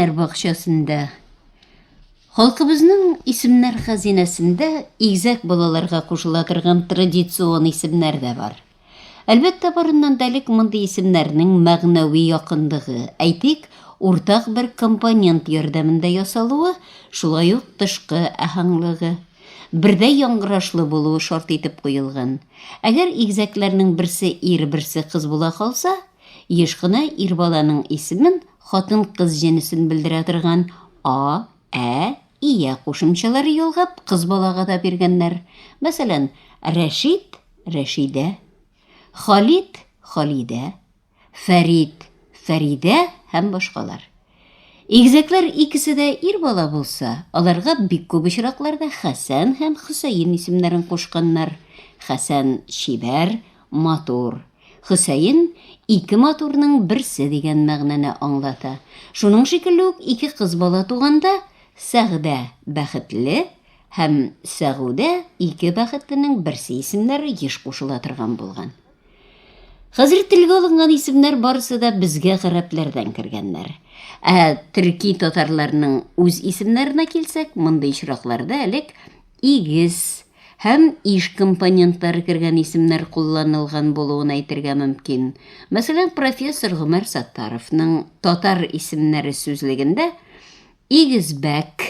Исемнәр бакчасында. Халкыбызның исемнәр хазинәсендә игезәк балаларга кушыла торган традицион исемнәр дә бар. Әлбәттә, барыннан да элек мондый исемнәрнең мәгънәви якынлыгы, әйтик, уртак бер компонент ярдәмендә ясалуы, шулай ук тышкы аһәңлеге, бердәй яңгырашлы булуы шарт итеп куелган. Әгәр игезәкләрнең берсе ир, берсе кыз була калса, еш кына ир баланың исемен хатын-кыз җенесен белдерә торган А, Ә, Ия кушымчалары ялгап, кыз балага да биргәннәр. Мәсәлән, Рәшид, Рәшидә, Халид, Халидә, Фәрид, Фәридә һәм башкалар. Игезәкләр икесе дә ир бала булса, аларга бик күп очракларда Хәсән һәм Хөсәен исемнәрен кушканнар. Хәсән чибәр, матур. Хөсәен ике матурның берсе дигән мәгънәне аңлата. Шуның шикелле үк ике кыз бала туганда Сәгъдә бәхетле һәм Сәгүдә ике бәхетленең берсе исемнәре еш кушыла торган булган. Хәзер телгә алынган исемнәр барысы да безгә гарәпләрдән кергәннәр. Төрки татарларның үз исемнәренә килсәк, мондый очракларда элек игез һәм иш компонентлары кергән исемнәр кулланылган булуын әйтергә мөмкин. Мәсәлән, профессор Гомәр Саттаровның татар исемнәре сүзлегендә Игезбәк,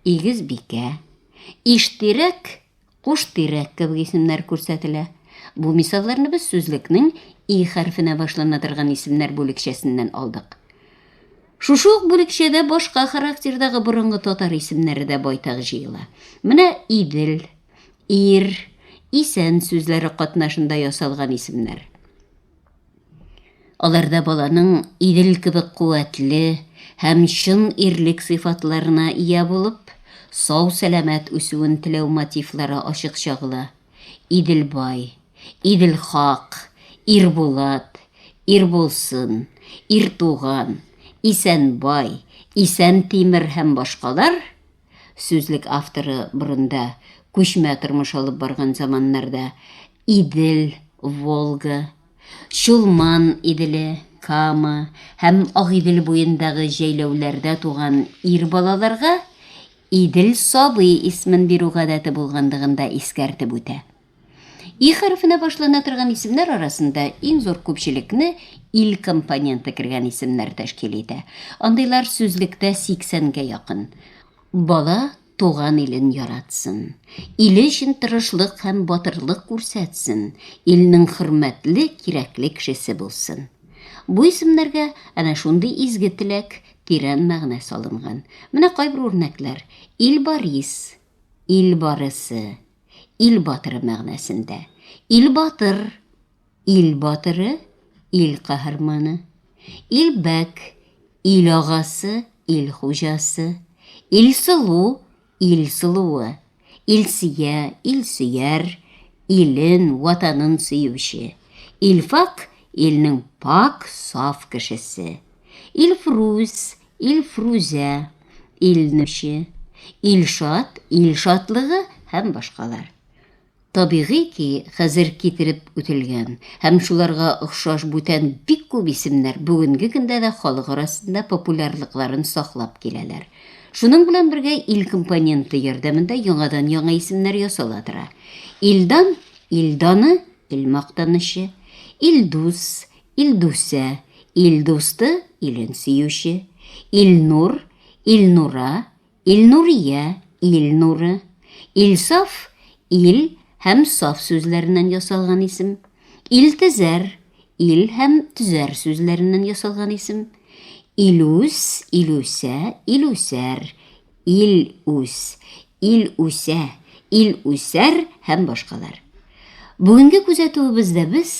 Игезбикә, Иштирәк, Куштирәк кебек исемнәр күрсәтелә. Бу мисалларны без сүзлекнең И хәрфенә башлана торган исемнәр бүлекчәсеннән алдык. Шушы ук бүлекчәдә башка характердагы борынгы татар исемнәре дә байтак җыела. Менә Идел, Ир, Исән сүзләре катнашында ясалган исемнәр. Аларда баланың Идел кебек куәтле һәм чын ирлек сыйфатларына ия булып, сау-сәламәт үсүен теләү мотивлары ачык чагыла. Иделбай, Иделхак, Ирбулат, Ирбулсын, Иртуган, Исәнбай, Исәнтимер һәм башкалар сүзлек авторы борында күчмә тормыш алып барган заманнарда Идел, Волга, Чулман Иделе, Кама һәм Агидел буендагы җәйләүләрдә туган ир балаларга Идел Сабый исмен бирү гадәте булгандыгында искәртеп үтә. И хәрфенә башлана торган исемнәр арасында иң зур күпчелекне ил компоненты кергән исемнәр тәшкил итә. Андыйлар сүзлектә 80-гә якын. Бала туган илен яратсын, иле өчен тырышлык һәм батырлык күрсәтсен, илнең хөрмәтле, кирәкле кешесе булсын. Бу исемнәргә әнә шундый изге теләк, тирән мәгънә салынган. Менә кайбер үрнәкләр: Илбарис, Илбарысы, ил батыры мәгънәсендә. Ил батыр, ил батыры, ил каһарманы. Илбәк, ил агасы, ил хуҗасы. Ил сылу, ил сылуы. Илсия, ил сөяр, илен, ватанын сөюче. Илфак, илнең пак, саф кешесе. Илфруз, илфрузә, илнүче. Илшат, илшатлыгы һәм башкалар. Табигый ки, хәзер китереп үтелгән һәм шуларга охшаш бүтән бик күп исемнәр бүгенге көндә дә халык арасында популярлыкларын саклап киләләр. Шуның белән бергә ил компоненты ярдәмендә яңадан яңа исемнәр ясала тора. Илдан, Илданы, Илмактанышы, Илдус, Илдүсә, Илдусты, илен сөюче, Илнур, Илнура, Илнурия, Илнуры, Илсаф, ил һәм саф сүзләреннән ясалган исем. Илтезәр, ил һәм түзәр сүзләреннән ясалган исем. Илүс, Илүсә, Илүсәр, Илүс, Илүсә, Илүсәр һәм башкалар. Бүгенге күзәтүебездә без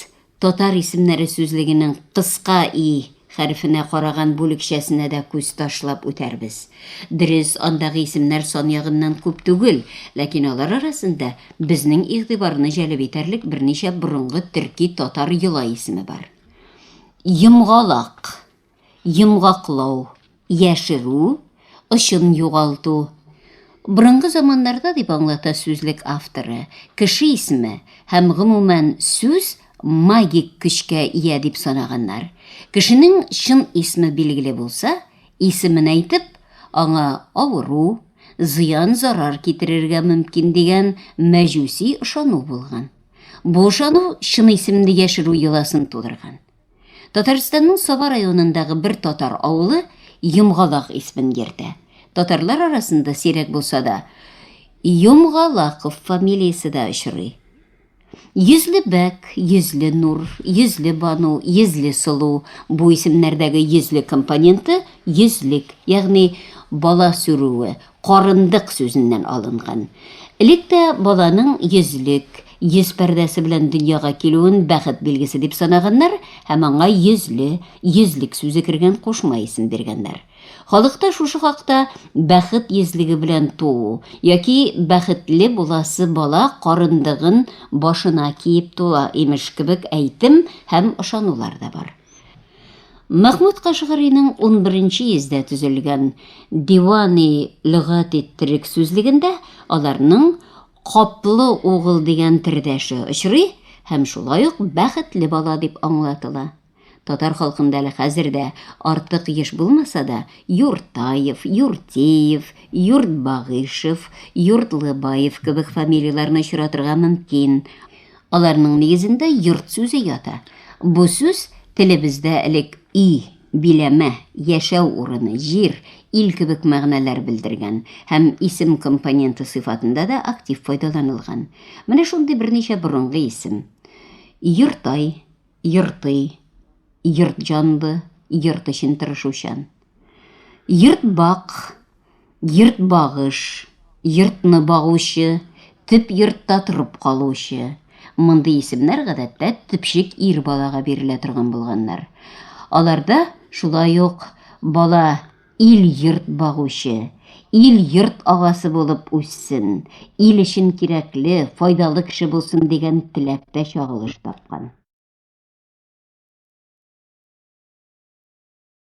татар исемнәре сүзлегенең кыска И хәрфенә караган бүлекчәсенә дә күз ташлап үтәрбез. Дөрес, андагы исемнәр сан ягыннан күп түгел, ләкин алар арасында безнең игътибарны җәлеп итәрлек берничә борынгы төрки татар йола исеме бар. Йомгалак, йомгаклау, яшерү, очын югалту. Борынгы заманнарда дип аңлата сүзлек авторы, кеше исеме һәм гомумән сүз магик көчкә ия дип санаганнар. Кешенең чын исме билгеле булса, исемен әйтеп, аңа авыру, зыян зарар китерергә мөмкин дигән мәҗүси ышану булган. Бу ышану шын исемне яшерү йоласын тудырган. Татарстанның Саба районындагы бер татар авылы Йомгалак исемен йөртә. Татарлар арасында сирәк булса да, Йомгалаков фамилиясе дә очрый. Йөзле бәк, йөзле нур, йөзле бану, йөзле сылу. Бу исемнәрдәге йөзле компоненты йөзлек, ягъни бала сүрүе, карындык сүзеннән алынган. Электә баланың йөзлек, йөз пәрдәсе белән дөньяга килүен бәхет билгесе дип санаганнар һәм аңа йөзлек сүзе кергән кушма исем биргәннәр. Халыкта шушы хакта бәхет йөзлеге белән туу яки бәхетле буласы бала карындыгын башына киеп туа имеш кебек әйтем һәм ышанулар да бар. Мәхмүд Кашгариның 11-нче йөздә төзелгән Дивани лөгать иттерек сүзлегендә аларның каплы угыл дигән төрдәше очрый һәм шулай ук бәхетле бала дип аңлатыла. Татар халкында әле хәзердә артык еш булмаса да Юртаев, Юртеев, Юртбагышев, Юртлыбаев кебек фамилияларны очратырга мөмкин. Аларның нигезендә йорт сүзе ята. Бу сүз телебездә элек биләмә, яшәү урыны, җир, ил кебек мәгънәләр белдергән һәм исем компоненты сыйфатында да актив файдаланылган. Менә шундый берничә борынгы исем. Йортай, Йорты, Йортҗанлы, йорт өчен тырышучан. Йортбак, Йортбагыш, йортны багучы, төп йортта торып калучы. Мондый исемнәр гадәттә төпчек ир балага бирелә торган булганнар. Аларда шулай ук бала ил-йорт багучы, ил-йорт агасы булып үссен, ил өчен кирәкле, файдалы кеше булсын дигән теләктә чагылыш тапкан.